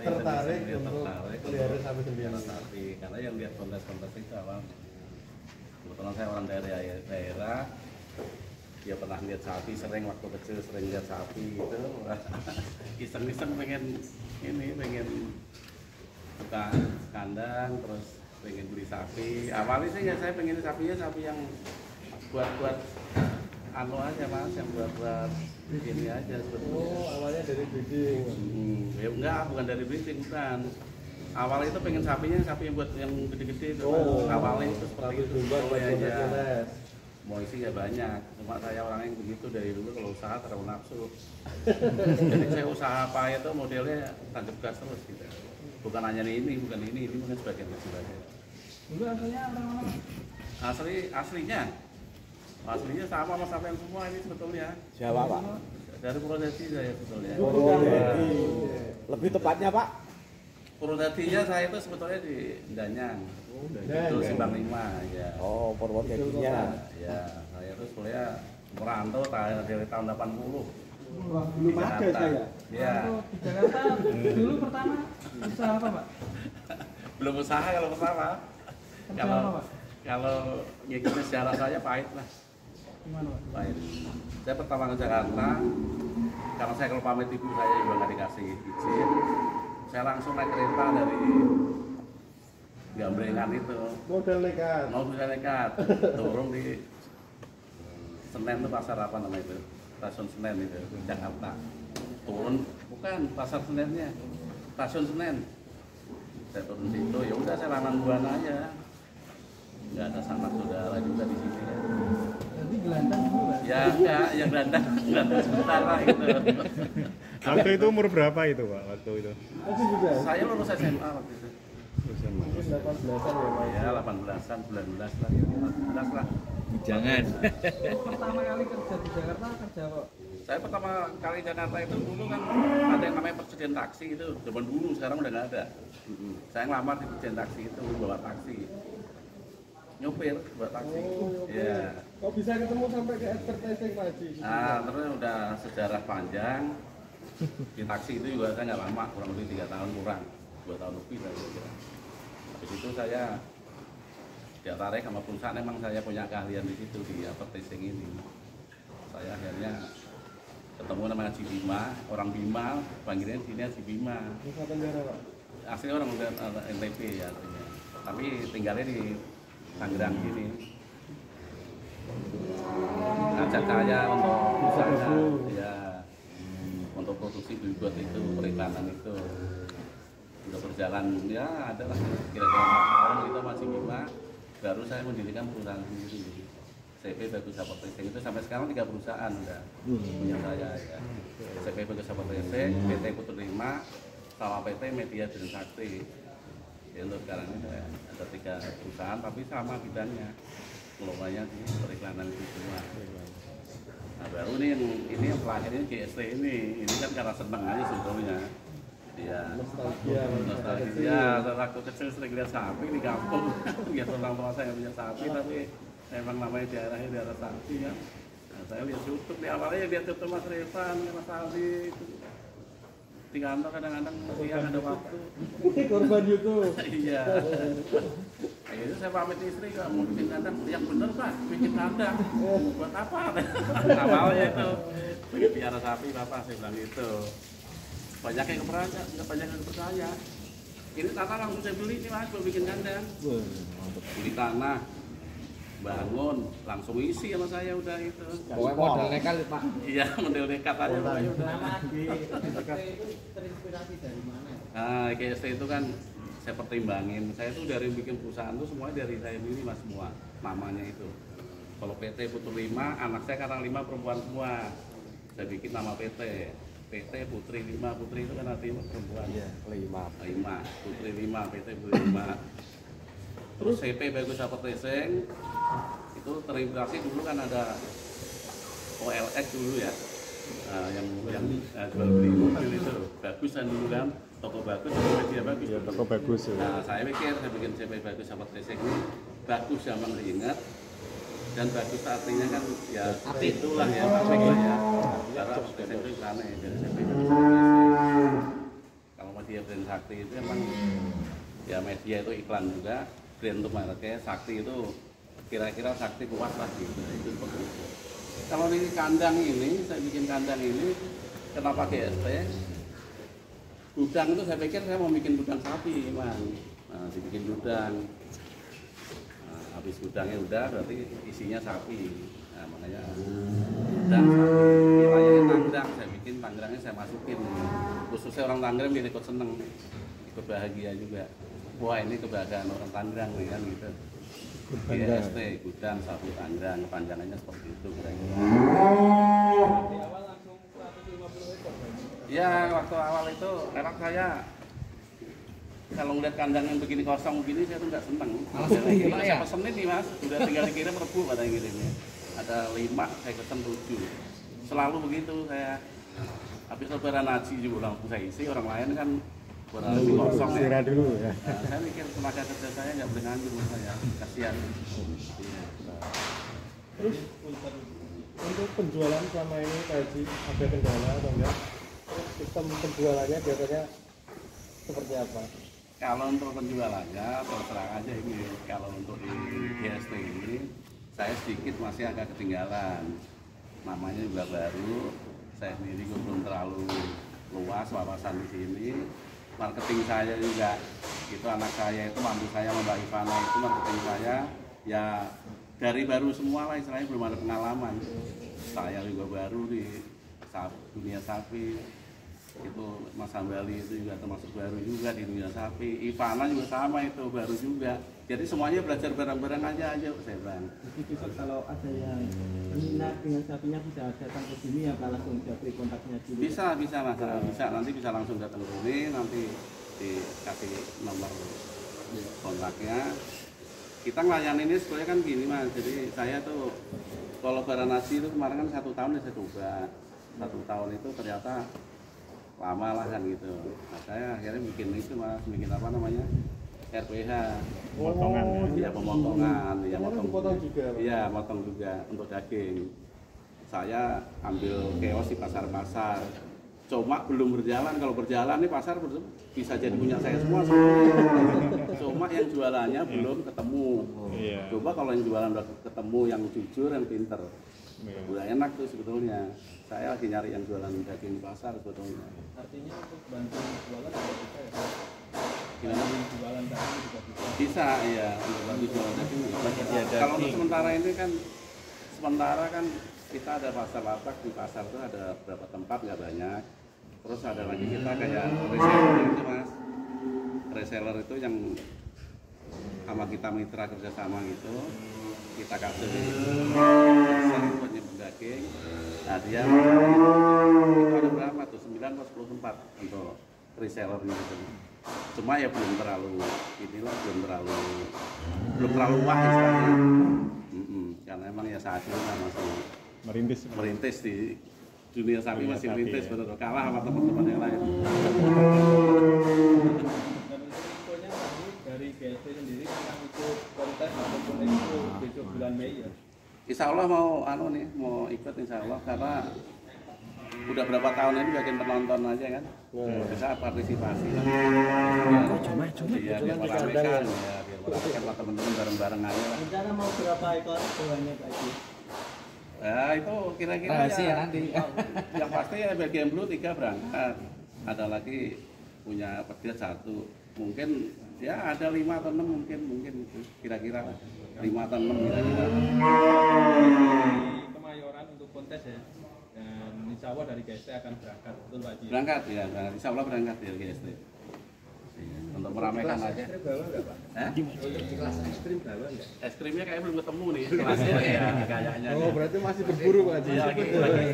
tertarik untuk pelihara sapi sendiri. Sapi karena yang lihat kontes-kontes itu awal. Kebetulan saya orang dari daerah, dia pernah lihat sapi, sering waktu kecil sering lihat sapi itu, iseng-iseng pengen buka kandang, terus pengen beli sapi. Awalnya sih ya saya pengen sapinya sapi yang buat anu aja mas, yang buat ini aja sebetulnya. Oh, awalnya dari breeding. Ya enggak, bukan dari breeding, bukan. Awalnya itu pengen sapinya sapi yang buat yang gede-gede itu. Oh, awalnya itu seperti itu. aja. Mau isi ya banyak, cuma saya orang yang begitu dari dulu kalau usaha terlalu nafsu. Jadi saya usaha apa itu modelnya tancap gas terus gitu. Bukan hanya ini mungkin sebagian. Dulu asalnya orang-orang aslinya sama mas sampean semua ini sebetulnya. Siapa Pak? Dari Purwodadi saya sebetulnya. Purwodadi. Lebih tepatnya Pak? Purwodadinya saya itu sebetulnya di Danyang. Itu Simpang 5 ya. Oh, Purwodadinya. Ya, saya itu sebenarnya merantau dari tahun 80. Wah, belum ada saya. Ya. di Jakarta dulu pertama usaha apa Pak? Belum usaha kalau pertama. Kerja apa Pak? Kalau ngikutin sejarah saya pahit lah. Gimana Pak? Pahit. Saya pertama ke Jakarta, karena saya kalau pamit ibu saya juga nggak dikasih izin. Saya langsung naik kereta dari Gambrengan itu. Modal nekat. Turun di Senen itu pasar apa namanya itu? Stasiun Senen itu, Jakarta. Turun, bukan pasar Senennya, stasiun Senen. Saya turun di situ, ya udah saya lanang buana aja. Nggak ada sanak saudara juga di sini ya. Jadi gelandang dulu Pak? Ya enggak, yang gelandang sementara gitu. Waktu itu umur berapa itu Pak? Waktu itu? Masih juga. Saya lulus SMA waktu itu. Mungkin 18-an ya Pak. Ya 18-an, 19 lah, 18 lah. Jangan. Pertama kali kerja di Jakarta kerja kok? Saya pertama kali Jakarta itu dulu kan ada yang namanya persediaan taksi itu, zaman dulu, sekarang udah nggak ada. Saya ngelamar di persediaan taksi itu, bawa taksi. Nyopir, bawa taksi. Ya. Kok bisa ketemu sampai ke advertising Pak Haji? Nah, terus udah sejarah panjang. Di taksi itu juga saya nggak lama, kurang lebih 3 tahun kurang, 2 tahun lebih lah kira-kira. Habis itu saya tertarik sama perusahaan, emang saya punya keahlian di situ di advertising ini. Saya akhirnya ketemu nama Haji Bima, orang Bima, panggilnya di sini Haji Bima. Nusa Tenggara Pak. Aslinya orang NTB ya artinya, tapi tinggalnya di Tangerang sini. Ngajak saya untuk usaha, ya, untuk produksi billboard itu, periklanan itu. Udah berjalan ya adalah kira-kira 4 tahun itu masih Bima. Baru saya mendirikan perusahaan sendiri. CP Bagus Advertising itu sampai sekarang 3 perusahaan udah punya saya ya. CP Bagus Advertising, PT Putu 5, sama PT Media dan Sakti. Ya, untuk sekarang ini ada 3 perusahaan tapi sama bidangnya. Kelolanya di periklanan itu semua. Nah baru ini yang terakhir ini GST ini kan karena seneng aja sebetulnya. Iya. Nostalgia. Waktu kecil sering lihat sapi di kampung. Ya orang tua saya punya sapi tapi memang namanya daerah sapi kan. Nah, saya lihat YouTube di awalnya lihat YouTube Mas Revan sama sapi itu. Di kantor kadang-kadang siang ada waktu. Korban YouTube. Iya. Kayak itu saya pamit istri nggak mau bikin kandang. Yang bener Pak, bikin kandang. Buat apa? Awalnya itu bikin piara sapi Bapak saya bilang gitu. Banyak yang percaya, nggak banyak yang percaya. Ini tanah langsung saya beli nih Mas, buat bikin kandang. Beli tanah, bangun, langsung isi sama saya udah itu. Pokoknya modal nekat Pak. Iya, model nekat aja pokoknya udah. itu terinspirasi dari mana? Nah, GST itu kan saya pertimbangin. Saya tuh dari bikin perusahaan tuh semuanya dari saya sendiri Mas semua namanya itu. Kalau PT Putu 5, anak saya karena 5 perempuan semua. Saya bikin nama PT. PT Putri 5, Putri itu kan artinya perempuan. Iya, 5. Putri 5, PT Putri 5. Terus CP Bagus Advertising itu terinspirasi dulu kan ada OLX dulu ya. Yang jual beli mobil itu bagusan dulu kan, toko bagus, media bagus. Ya, toko bagus ya. Nah, saya bikin CP Bagus Advertising ini bagus zaman diingat dan bagus artinya kan ya itulah ya apik lah ya. Karena advertising itu sana ya dari CP Bagus Advertising. Kalau mau media brand Sakti itu emang ya media itu iklan juga, brand untuk mereknya Sakti itu kira-kira Sakti kuat lah gitu, itu seperti itu. Kalau ini kandang ini, saya bikin kandang ini kenapa GST? Gudang itu saya pikir saya mau bikin gudang sapi, Bang. Nah, dibikin gudang. Nah, habis gudangnya udah, berarti isinya sapi. Nah, makanya gudang sapi. Wilayahnya Tangerang, saya bikin Tangerangnya saya masukin. Khususnya orang Tangerang biar ikut seneng, ikut bahagia juga. Wah, ini kebahagiaan orang Tangerang nih kan gitu. GST, gudang sapi Tangerang, kepanjangannya seperti itu kira-kira. Di awal langsung 150 ekor. Ya, waktu awal itu enak saya kalau ngeliat kandang yang begini kosong begini saya tuh nggak seneng. Jadi saya pesenin nih Mas, udah tinggal dikirim rebu katanya ngirimnya. Ada 5, saya pesen 7. Selalu begitu saya. Habis lebaran haji juga langsung saya isi, orang lain kan berarti kosong ya. Istirahat dulu ya. Nah, saya mikir tenaga kerja saya nggak boleh nganggur saya, kasihan. Iya. Terus untuk penjualan selama ini Pak Haji ada kendala atau enggak? Terus sistem penjualannya biasanya seperti apa? Kalau untuk penjualannya terus terang aja ini, kalau untuk di GST ini saya sedikit masih agak ketinggalan. Namanya juga baru, saya sendiri juga belum terlalu luas wawasan di sini. Marketing saya juga, itu anak saya itu mantu saya Mbak Ivana itu marketing saya ya dari baru semua lah istilahnya, belum ada pengalaman. Saya juga baru di dunia sapi. Itu Mas Hambali itu juga termasuk baru juga di dunia sapi. Ivana juga sama itu baru juga. Jadi semuanya belajar bareng-bareng aja saya bilang. Jadi besok kalau ada yang minat dengan sapinya bisa datang ke sini ya, langsung jadi kontaknya dulu. Bisa Mas, bisa nanti bisa langsung datang ke sini, nanti dikasih nomor kontaknya. Kita ngelayan ini sebenarnya kan gini Mas. Jadi saya tuh kalau lebaran haji itu kemarin kan 1 tahun saya coba. 1 tahun itu ternyata lama lah kan gitu. Nah, saya akhirnya bikin itu Mas, bikin apa namanya? RPH. Potongan ya. Iya, pemotongan, ya Potong juga, Pak? Iya, motong juga untuk daging. Saya ambil keos di pasar-pasar. Cuma belum berjalan. Kalau berjalan nih pasar bisa jadi punya saya semua. Cuma yang jualannya belum ketemu. Iya. Coba kalau yang jualan udah ketemu, yang jujur, yang pinter, Iya. udah enak tuh sebetulnya. Saya lagi nyari yang jualan daging di pasar sebetulnya. Artinya untuk bantu jualan ada bisa ya? Gimana? Jualan daging juga bisa. Bisa, iya, untuk bantu jualan daging. Kalau untuk sementara ini kan, kita ada pasar lapak, di pasar tuh ada beberapa tempat, nggak banyak. Terus ada lagi kita kayak reseller itu Mas. Reseller itu yang sama kita mitra kerjasama gitu. Kita kasih reseller buat nyebut daging. Nah dia itu ada berapa tuh? 9 atau 10 tempat untuk resellernya itu. Cuma ya belum terlalu wah istilahnya. Karena emang ya saat ini kan masih merintis di dunia sapi, masih merintis, betul kalah sama teman-teman yang lain. Dan untuk infonya tadi dari GST sendiri akan ikut kontes ataupun itu besok bulan Mei ya. Insya Allah mau ikut Insya Allah, karena udah berapa tahun ini bikin penonton aja kan, bisa partisipasi lah. Iya, biar meramekan, ya, biar meramekan lah teman-teman bareng-bareng aja lah. Rencana mau berapa ekor bulannya Pak Haji? Ya itu kira-kira ya, nanti. Yang pasti ya bagian blue 3 berangkat, ada lagi punya petir 1, mungkin ya ada 5 atau 6 mungkin itu kira-kira 5 atau 6 kira-kira. Di Kemayoran untuk kontes ya. Dan insya Allah dari GST akan berangkat, betul Pak Haji? Berangkat ya, insya Allah berangkat ya GST. Iya, untuk meramaikan aja. Es krim bawa nggak Pak? Hah? Untuk di kelas es krim bawa nggak? Es krimnya kayaknya belum ketemu nih kelasnya ya kayaknya. Oh berarti masih berburu Pak Haji? Iya, lagi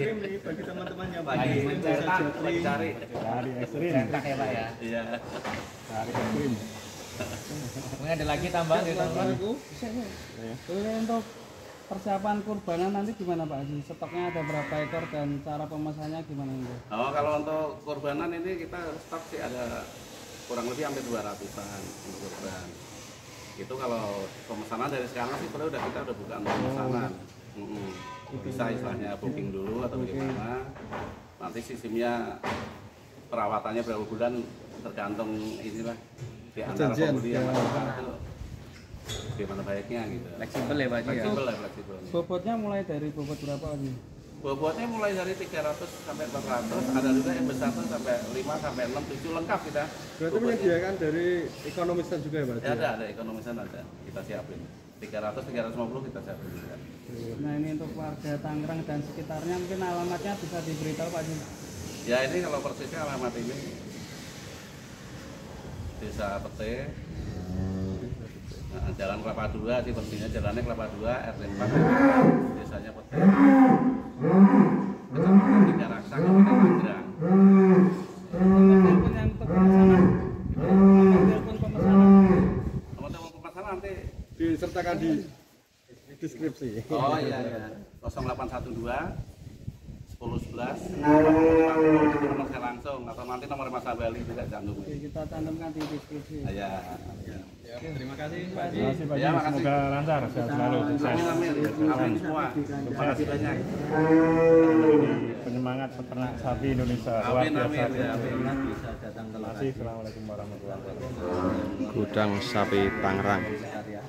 Krim nih bagi teman-teman yang lagi cari. Dari ekstrim. Cetak ya Pak ya. Iya. Dari ekstrim. Mungkin ada lagi tambahan di tambahan. Boleh untuk persiapan kurbanan nanti gimana Pak Haji? Stoknya ada berapa ekor dan cara pemesannya gimana ini? Oh kalau untuk kurbanan ini kita stok sih ada kurang lebih hampir 200-an untuk kurban. Itu kalau pemesanan dari sekarang sih udah kita udah buka untuk pemesanan. Bisa istilahnya booking dulu atau bagaimana. Nanti sistemnya perawatannya berapa bulan tergantung inilah di antara Perjanjian. pembeli yang menjual itu gimana baiknya gitu. Fleksibel ya Pak Haji ya. Fleksibel lah, fleksibel. Bobotnya mulai dari bobot berapa Pak Haji? Bobotnya mulai dari 300 sampai 400, ada juga yang besar tuh sampai 5 sampai 6, 7 lengkap kita. Berarti menyediakan dari ekonomisan juga ya berarti? Ya, ada ekonomisan ada, kita siapin. 300, 350 kita siapin juga. Nah ini untuk warga Tangerang dan sekitarnya mungkin alamatnya bisa diberitahu Pak Haji. Ya ini kalau persisnya alamat ini Desa Pete, Jalan Kelapa 2 sih persisnya, jalannya Kelapa 2, RT 4, desanya Pete, Kecamatan Tiga Raksa, Kabupaten Tangerang. Nomor telepon yang untuk pemesanan, nomor telepon pemesanan. Nomor telepon pemesanan nanti. Disertakan di deskripsi. Oh iya iya. 0812 1011 itu nomor saya langsung atau nanti nomor Mas Abali juga cantum. Oke, kita cantumkan di deskripsi. Ya. Oke, terima kasih Pak Haji. Terima kasih Pak Ya, Haji. makasih. Semoga lancar, sehat selalu, sukses. Amin amin. Amin semua. Terima kasih banyak. Penyemangat peternak sapi Indonesia luar Amin biasa. amin ya amin. Terima kasih. Assalamualaikum warahmatullahi wabarakatuh. Gudang Sapi Tangerang. Sehat ya.